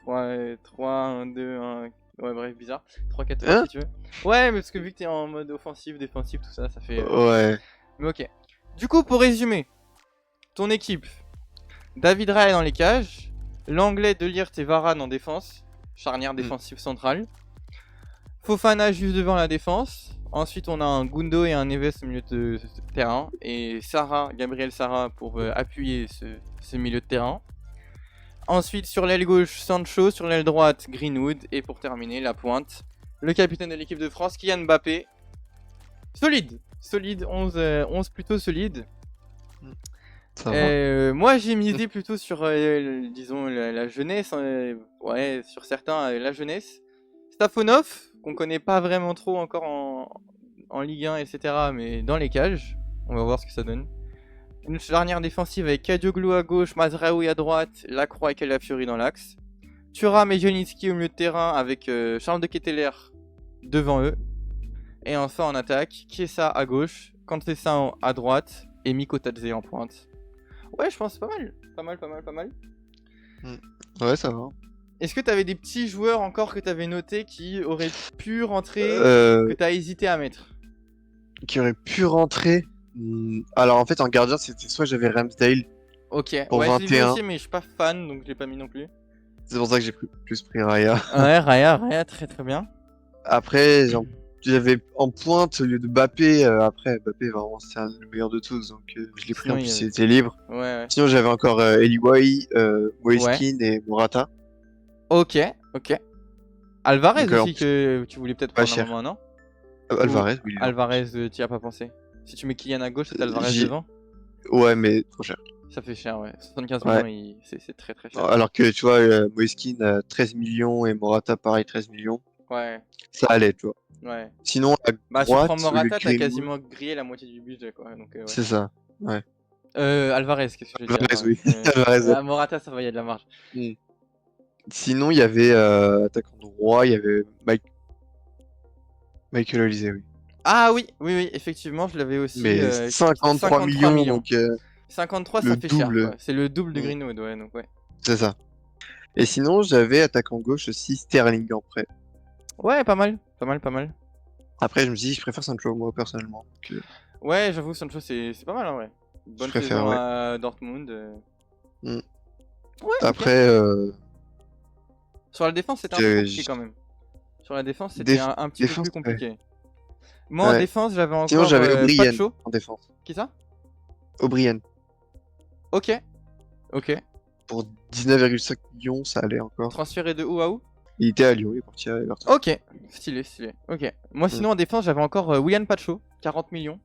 [SPEAKER 1] 3-1-2-1. Ouais, bref, bizarre. 3-4-3 si tu veux. Ouais, mais parce que vu que t'es en mode offensif, défensif, tout ça, ça fait.
[SPEAKER 2] Ouais.
[SPEAKER 1] Mais ok. Du coup, pour résumer, ton équipe: David Raya dans les cages, l'anglais De Ligt et Varane en défense, charnière défensive centrale, Fofana juste devant la défense. Ensuite, on a un Gundo et un Neves au milieu de terrain, et Gabriel Sara pour appuyer ce milieu de terrain. Ensuite, sur l'aile gauche, Sancho, sur l'aile droite, Greenwood, et pour terminer, la pointe, le capitaine de l'équipe de France, Kylian Mbappé. Solide, 11 plutôt solide. Moi j'ai misé plutôt sur disons la jeunesse, ouais, sur certains la jeunesse. Stafonov, qu'on connaît pas vraiment trop encore en Ligue 1, etc. Mais dans les cages, on va voir ce que ça donne. Une charnière défensive avec Kadioglu à gauche, Mazraoui à droite, Lacroix et Calafiori dans l'axe. Thuram et Zielinski au milieu de terrain avec Charles de Ketelaere devant eux. Et enfin en attaque, Chiesa à gauche, Kantessin à droite et Miko Tadze en pointe. Ouais, je pense pas mal. Pas mal.
[SPEAKER 2] Ouais, ça va.
[SPEAKER 1] Est-ce que t'avais des petits joueurs encore que t'avais notés qui auraient pu rentrer,
[SPEAKER 2] Euh,
[SPEAKER 1] que t'as hésité à mettre?
[SPEAKER 2] qui aurait pu rentrer. Alors en fait en gardien c'était soit j'avais Ramsdale
[SPEAKER 1] Ok,
[SPEAKER 2] pour
[SPEAKER 1] ouais, je l'ai vu
[SPEAKER 2] 21.
[SPEAKER 1] aussi, mais je suis pas fan, donc je l'ai pas mis non plus.
[SPEAKER 2] C'est pour ça que j'ai plus pris Raya.
[SPEAKER 1] Ouais, Raya, très très bien.
[SPEAKER 2] Après j'avais en pointe au lieu de Mbappé. Après Mbappé vraiment c'est le meilleur de tous donc je l'ai pris
[SPEAKER 1] Sinon,
[SPEAKER 2] en
[SPEAKER 1] il
[SPEAKER 2] plus
[SPEAKER 1] y
[SPEAKER 2] il
[SPEAKER 1] avait...
[SPEAKER 2] était libre.
[SPEAKER 1] Ouais, ouais.
[SPEAKER 2] Sinon j'avais encore Eliwai,
[SPEAKER 1] Ouais.
[SPEAKER 2] Moiskin et Morata.
[SPEAKER 1] Ok, ok. Alvarez
[SPEAKER 2] Donc en
[SPEAKER 1] aussi
[SPEAKER 2] plus
[SPEAKER 1] que tu voulais peut-être
[SPEAKER 2] pas
[SPEAKER 1] prendre un
[SPEAKER 2] cher.
[SPEAKER 1] moment, non? Ou
[SPEAKER 2] Alvarez oui il est en plus.
[SPEAKER 1] Alvarez, t'y as pas pensé? Si tu mets Kylian à gauche, c'est Alvarez
[SPEAKER 2] J'ai
[SPEAKER 1] devant?
[SPEAKER 2] ouais mais trop cher.
[SPEAKER 1] Ça fait cher, ouais. 75
[SPEAKER 2] Ouais.
[SPEAKER 1] millions, c'est très très cher.
[SPEAKER 2] Alors que tu vois Moiskin 13 millions et Morata pareil 13 millions.
[SPEAKER 1] Ouais,
[SPEAKER 2] Ça allait tu vois.
[SPEAKER 1] ouais.
[SPEAKER 2] Sinon à
[SPEAKER 1] Bah, tu prends
[SPEAKER 2] droite au lieu de
[SPEAKER 1] Morata, t'as
[SPEAKER 2] Greenwood.
[SPEAKER 1] quasiment grillé la moitié du budget, quoi. Donc, ouais.
[SPEAKER 2] C'est ça. Ouais.
[SPEAKER 1] Alvarez, qu'est-ce que j'ai dit?
[SPEAKER 2] Alvarez,
[SPEAKER 1] Alvarez.
[SPEAKER 2] oui. Alvarez.
[SPEAKER 1] Morata, ça va, il y a de la marge.
[SPEAKER 2] Mm. Sinon, il y avait attaquant droit, il y avait Michael Olise, oui.
[SPEAKER 1] Ah oui, oui, oui, effectivement, je l'avais aussi.
[SPEAKER 2] Mais 53
[SPEAKER 1] 53
[SPEAKER 2] millions,
[SPEAKER 1] millions.
[SPEAKER 2] donc
[SPEAKER 1] 53,
[SPEAKER 2] le
[SPEAKER 1] ça fait cher,
[SPEAKER 2] double.
[SPEAKER 1] quoi. C'est le double de
[SPEAKER 2] Mm.
[SPEAKER 1] Greenwood, ouais, donc ouais.
[SPEAKER 2] C'est ça. Et sinon, j'avais attaquant gauche aussi Sterling en prêt.
[SPEAKER 1] Ouais, pas mal, pas mal, pas mal.
[SPEAKER 2] Après, je me dis, je préfère Sancho, moi, personnellement. Donc,
[SPEAKER 1] Ouais, j'avoue, Sancho, c'est pas mal, en vrai.
[SPEAKER 2] je
[SPEAKER 1] Bonne
[SPEAKER 2] préfère,
[SPEAKER 1] saison
[SPEAKER 2] ouais.
[SPEAKER 1] à Dortmund.
[SPEAKER 2] Mm.
[SPEAKER 1] Ouais, ok.
[SPEAKER 2] Après,
[SPEAKER 1] Sur la défense, c'était un peu compliqué
[SPEAKER 2] j'ai-
[SPEAKER 1] quand même. Sur la défense, c'était un petit peu
[SPEAKER 2] défense,
[SPEAKER 1] plus
[SPEAKER 2] ouais.
[SPEAKER 1] compliqué. Moi, en
[SPEAKER 2] Ouais.
[SPEAKER 1] défense, j'avais
[SPEAKER 2] Sinon,
[SPEAKER 1] encore
[SPEAKER 2] j'avais O'Brien
[SPEAKER 1] Pacho.
[SPEAKER 2] en défense.
[SPEAKER 1] Qui ça?
[SPEAKER 2] O'Brien.
[SPEAKER 1] Ok, ok.
[SPEAKER 2] Pour 19,5 millions, ça allait encore.
[SPEAKER 1] Transféré de où à où?
[SPEAKER 2] Il était à Lyon, il est parti à Everton.
[SPEAKER 1] Ok, stylé, stylé. Ok. Moi, sinon, en défense, j'avais encore Willian Pacho, 40 millions.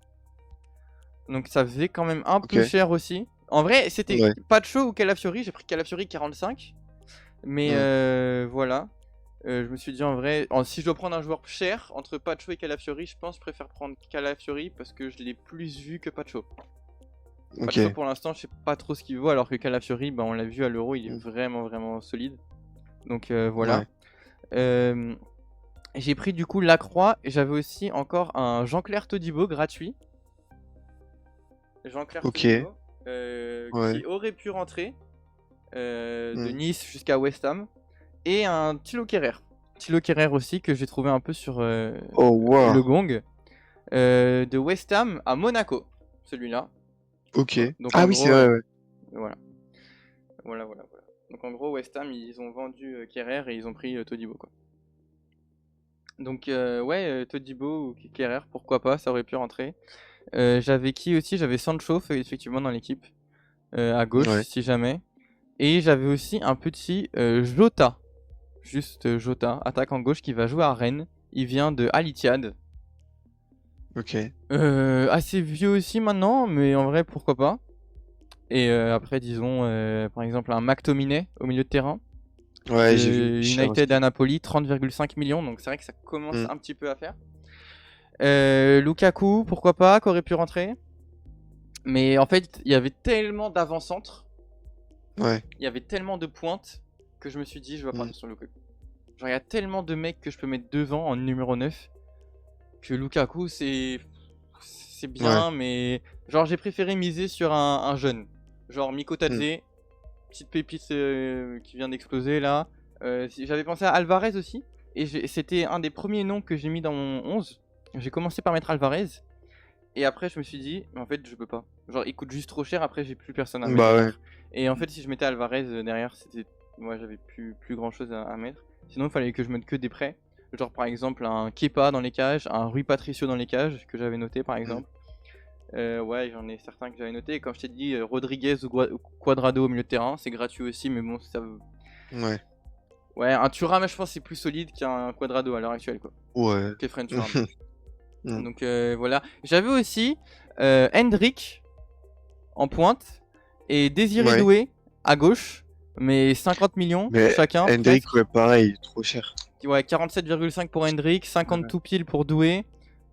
[SPEAKER 1] Donc, ça faisait quand même un peu
[SPEAKER 2] Ok.
[SPEAKER 1] cher aussi. En vrai, c'était
[SPEAKER 2] Ouais.
[SPEAKER 1] Pacho ou Calafiori. J'ai pris Calafiori 45. Mais voilà. Je me suis dit en vrai, si je dois prendre un joueur cher entre Pacho et Calafiori, je pense que je préfère prendre Calafiori parce que je l'ai plus vu que Pacho.
[SPEAKER 2] Ok.
[SPEAKER 1] Pacho pour l'instant, je sais pas trop ce qu'il vaut, alors que Calafiori, bah, on l'a vu à l'Euro, il est
[SPEAKER 2] Mm.
[SPEAKER 1] vraiment vraiment solide. Donc voilà.
[SPEAKER 2] Ouais.
[SPEAKER 1] J'ai pris du coup Lacroix et j'avais aussi encore un Jean-Claire Todibo gratuit. Jean-Claire
[SPEAKER 2] Ok.
[SPEAKER 1] Todibo
[SPEAKER 2] Ouais.
[SPEAKER 1] qui aurait pu rentrer de
[SPEAKER 2] Mm.
[SPEAKER 1] Nice jusqu'à West Ham. Et un Thilo Kehrer. Thilo Kehrer aussi que j'ai trouvé un peu sur
[SPEAKER 2] Oh, wow.
[SPEAKER 1] le gong. De West Ham à Monaco, celui-là.
[SPEAKER 2] Ok.
[SPEAKER 1] Donc,
[SPEAKER 2] Ah
[SPEAKER 1] en
[SPEAKER 2] oui,
[SPEAKER 1] gros,
[SPEAKER 2] c'est vrai, ouais.
[SPEAKER 1] Voilà. Voilà. Donc en gros, West Ham, ils ont vendu Kehrer et ils ont pris Todibo, quoi. Donc ouais, Todibo ou Kehrer, pourquoi pas, ça aurait pu rentrer. J'avais qui aussi? J'avais Sancho effectivement dans l'équipe, à gauche
[SPEAKER 2] Ouais.
[SPEAKER 1] si jamais. Et j'avais aussi un petit Jota. Juste Jota, attaquant gauche qui va jouer à Rennes. Il vient de Al Ittihad.
[SPEAKER 2] Ok.
[SPEAKER 1] Assez vieux aussi maintenant, mais en vrai, pourquoi pas. Et après, disons, par exemple, un McTominay au milieu de terrain.
[SPEAKER 2] Ouais, j'ai vu.
[SPEAKER 1] De
[SPEAKER 2] Cher
[SPEAKER 1] United
[SPEAKER 2] aussi.
[SPEAKER 1] à Napoli, 30,5 millions. Donc c'est vrai que ça commence
[SPEAKER 2] Mm.
[SPEAKER 1] un petit peu à faire. Lukaku, pourquoi pas, qui aurait pu rentrer. Mais en fait, il y avait tellement d'avant-centre,
[SPEAKER 2] Ouais.
[SPEAKER 1] il y avait tellement de pointes que je me suis dit, je vais
[SPEAKER 2] Mm.
[SPEAKER 1] partir sur Lukaku. Genre, il y a tellement de mecs que je peux mettre devant en numéro 9 que Lukaku, c'est bien, mais genre, j'ai préféré miser sur un jeune. Genre, Miko Tadze, petite pépite qui vient d'exploser là. J'avais pensé à Alvarez aussi, et c'était un des premiers noms que j'ai mis dans mon 11. J'ai commencé par mettre Alvarez, et après, je me suis dit, mais en fait, je peux pas. Genre, il coûte juste trop cher, après, j'ai plus personne à mettre
[SPEAKER 2] Bah ouais.
[SPEAKER 1] derrière. Et en fait, si je mettais Alvarez derrière, c'était. Moi, j'avais plus grand chose à mettre. Sinon, il fallait que je mette que des prêts. Genre, par exemple, un Kepa dans les cages, un Rui Patricio dans les cages, que j'avais noté par exemple. Ouais, j'en ai certains que j'avais noté. Et quand je t'ai dit Rodriguez ou Quadrado au milieu de terrain, c'est gratuit aussi, mais bon, ça.
[SPEAKER 2] Ouais.
[SPEAKER 1] Ouais, un Thuram, je pense, c'est plus solide qu'un Quadrado à l'heure actuelle, quoi.
[SPEAKER 2] Ouais.
[SPEAKER 1] Kefren Thuram.
[SPEAKER 2] Mm.
[SPEAKER 1] Donc voilà. J'avais aussi Hendrick en pointe et Désiré
[SPEAKER 2] Ouais.
[SPEAKER 1] Doué à gauche, mais 50 millions
[SPEAKER 2] Mais
[SPEAKER 1] chacun.
[SPEAKER 2] Hendrick,
[SPEAKER 1] presque.
[SPEAKER 2] ouais, pareil, il est trop cher.
[SPEAKER 1] Ouais, 47,5 pour Hendrick, 50
[SPEAKER 2] Ouais.
[SPEAKER 1] tout pile pour Doué.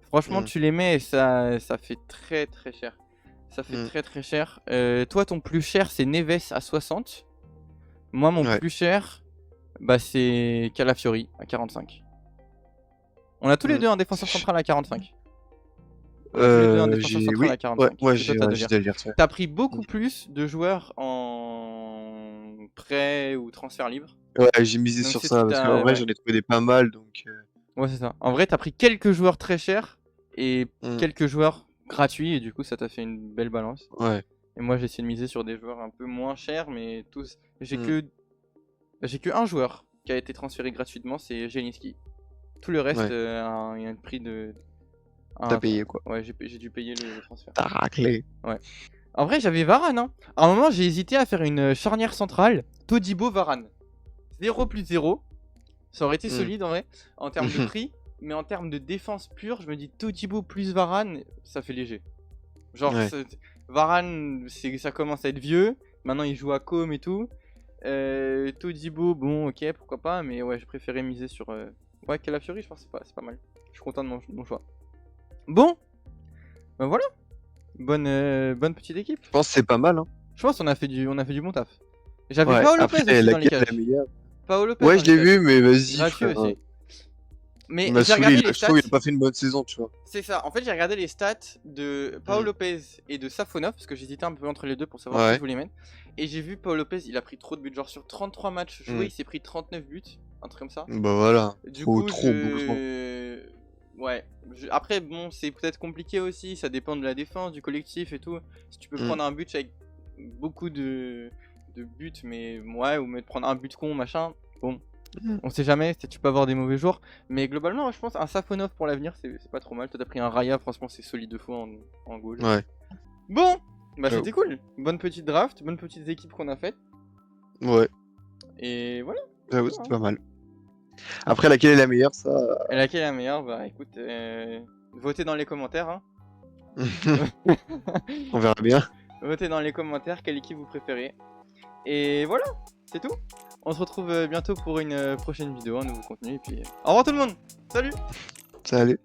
[SPEAKER 1] Franchement,
[SPEAKER 2] Mm.
[SPEAKER 1] tu les mets et ça fait très très cher. Ça fait
[SPEAKER 2] Mm.
[SPEAKER 1] très très cher. Toi, ton plus cher, c'est Neves à 60. Moi, mon
[SPEAKER 2] Ouais.
[SPEAKER 1] plus cher, bah, c'est Calafiori à 45. On a tous les
[SPEAKER 2] Mm.
[SPEAKER 1] deux un défenseur central à 45. On a tous les deux un défenseur
[SPEAKER 2] J'ai.
[SPEAKER 1] central
[SPEAKER 2] Oui.
[SPEAKER 1] à 45.
[SPEAKER 2] Ouais, moi
[SPEAKER 1] C'est toi,
[SPEAKER 2] j'ai
[SPEAKER 1] t'as
[SPEAKER 2] ouais,
[SPEAKER 1] De
[SPEAKER 2] j'ai
[SPEAKER 1] Ligt.
[SPEAKER 2] Delirte, ouais.
[SPEAKER 1] T'as pris beaucoup plus de joueurs en prêt ou transfert libre.
[SPEAKER 2] Ouais, j'ai misé
[SPEAKER 1] Donc
[SPEAKER 2] sur
[SPEAKER 1] c'est
[SPEAKER 2] ça,
[SPEAKER 1] tout
[SPEAKER 2] parce qu'en vrai,
[SPEAKER 1] ouais.
[SPEAKER 2] j'en ai trouvé des pas mal, donc...
[SPEAKER 1] Ouais, c'est ça. En vrai, t'as pris quelques joueurs très chers et
[SPEAKER 2] hmm,
[SPEAKER 1] quelques joueurs gratuits, et du coup, ça t'a fait une belle balance.
[SPEAKER 2] ouais.
[SPEAKER 1] Et moi, j'ai essayé de miser sur des joueurs un peu moins chers, mais tous. J'ai
[SPEAKER 2] hmm,
[SPEAKER 1] que un joueur qui a été transféré gratuitement, c'est Jelinski. Tout le reste,
[SPEAKER 2] ouais.
[SPEAKER 1] il y a un prix de.
[SPEAKER 2] T'as payé, quoi.
[SPEAKER 1] Ouais, j'ai dû payer le transfert.
[SPEAKER 2] T'as raclé.
[SPEAKER 1] Ouais. En vrai, j'avais Varane, hein. À un moment, j'ai hésité à faire une charnière centrale, Todibo Varane. 0 plus 0. Ça aurait été
[SPEAKER 2] Hmm.
[SPEAKER 1] solide en vrai, en termes de prix, mais en termes de défense pure, je me dis Todibo plus Varane, ça fait léger. Genre,
[SPEAKER 2] Ouais.
[SPEAKER 1] Varane, ça commence à être vieux, maintenant il joue à Com et tout. Todibo, bon, ok, pourquoi pas, mais ouais, j'ai préféré miser sur. Ouais, Calafiori, je pense que c'est pas mal. Je suis content de mon choix. Bon, ben voilà, bonne petite équipe.
[SPEAKER 2] Je pense que c'est pas mal, hein.
[SPEAKER 1] Je pense qu'on a fait du bon taf. J'avais
[SPEAKER 2] Ouais,
[SPEAKER 1] Paolo Lopez
[SPEAKER 2] après,
[SPEAKER 1] aussi dans les
[SPEAKER 2] laquelle est la
[SPEAKER 1] cages.
[SPEAKER 2] meilleure?
[SPEAKER 1] Paolo Lopez
[SPEAKER 2] Ouais,
[SPEAKER 1] dans
[SPEAKER 2] je
[SPEAKER 1] les
[SPEAKER 2] l'ai
[SPEAKER 1] cages.
[SPEAKER 2] vu, mais vas-y,
[SPEAKER 1] Gratuit
[SPEAKER 2] frère.
[SPEAKER 1] aussi. Mais
[SPEAKER 2] Il m'a
[SPEAKER 1] j'ai
[SPEAKER 2] saoulé,
[SPEAKER 1] regardé les
[SPEAKER 2] je trouve
[SPEAKER 1] stats.
[SPEAKER 2] qu'il a pas fait une bonne saison, tu vois.
[SPEAKER 1] C'est ça. En fait, j'ai regardé les stats de Paolo
[SPEAKER 2] Hmm.
[SPEAKER 1] Lopez et de Safonov parce que j'hésitais un peu entre les deux pour savoir qui
[SPEAKER 2] Ouais.
[SPEAKER 1] je voulais mettre. Et j'ai vu Paolo Lopez, il a pris trop de buts. Genre sur 33 matchs joués,
[SPEAKER 2] Hmm.
[SPEAKER 1] il s'est pris 39 buts, un truc comme ça.
[SPEAKER 2] Bah voilà.
[SPEAKER 1] Du
[SPEAKER 2] Trop,
[SPEAKER 1] coup,
[SPEAKER 2] trop bourgeois.
[SPEAKER 1] ouais. Après, bon, c'est peut-être compliqué aussi. Ça dépend de la défense, du collectif et tout. Si tu peux
[SPEAKER 2] Hmm.
[SPEAKER 1] prendre un but avec beaucoup de buts, mais ouais, ou me prendre un but con, machin. Bon,
[SPEAKER 2] Hmm.
[SPEAKER 1] on sait jamais, tu peux avoir des mauvais jours. Mais globalement, je pense un Safonov pour l'avenir, c'est pas trop mal. Toi, t'as pris un Raya, franchement, c'est solide de fou en goal.
[SPEAKER 2] Ouais.
[SPEAKER 1] Bon, bah
[SPEAKER 2] Ciao.
[SPEAKER 1] c'était cool. Bonne petite draft, bonne petite équipe qu'on a faite.
[SPEAKER 2] Ouais.
[SPEAKER 1] Et voilà.
[SPEAKER 2] J'avoue, c'était pas mal. Après, laquelle est la meilleure, ça...
[SPEAKER 1] Et laquelle est la meilleure? Bah écoute, votez dans les commentaires. Hein.
[SPEAKER 2] On verra bien.
[SPEAKER 1] Votez dans les commentaires quelle équipe vous préférez. Et voilà, c'est tout. On se retrouve bientôt pour une prochaine vidéo, un nouveau contenu. Et puis, au revoir tout le monde. Salut.
[SPEAKER 2] Salut.